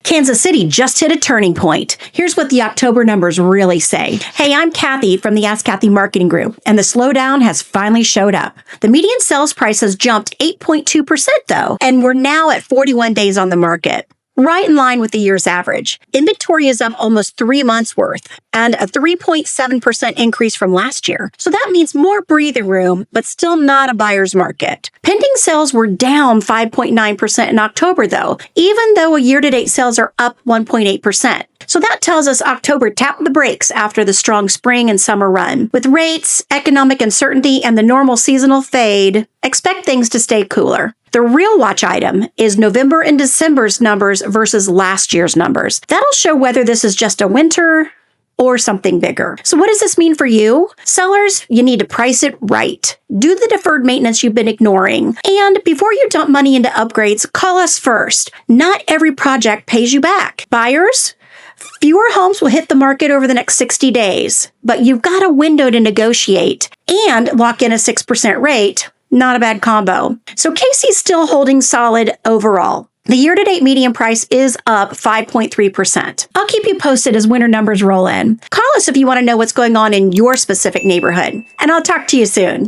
Kansas City just hit a turning point. Here's what the October numbers really say. Hey, I'm Cathy from the Ask Cathy Marketing Group, and the slowdown has finally showed up. The median sales price has jumped 8.2% though, and we're now at 41 days on the market. Right in line with the year's average. Inventory is up almost 3 months worth and a 3.7% increase from last year. So that means more breathing room, but still not a buyer's market. Pending sales were down 5.9% in October though, even though year-to-date sales are up 1.8%. So that tells us October tapped the brakes after the strong spring and summer run. With rates, economic uncertainty, and the normal seasonal fade, expect things to stay cooler. The real watch item is November and December's numbers versus last year's numbers. That'll show whether this is just a winter or something bigger. So what does this mean for you? Sellers, you need to price it right. Do the deferred maintenance you've been ignoring. And before you dump money into upgrades, call us first. Not every project pays you back. Buyers, fewer homes will hit the market over the next 60 days, but you've got a window to negotiate and lock in a 6% rate. Not a bad combo. So Casey's still holding solid overall. The year-to-date median price is up 5.3%. I'll keep you posted as winter numbers roll in. Call us if you want to know what's going on in your specific neighborhood, and I'll talk to you soon.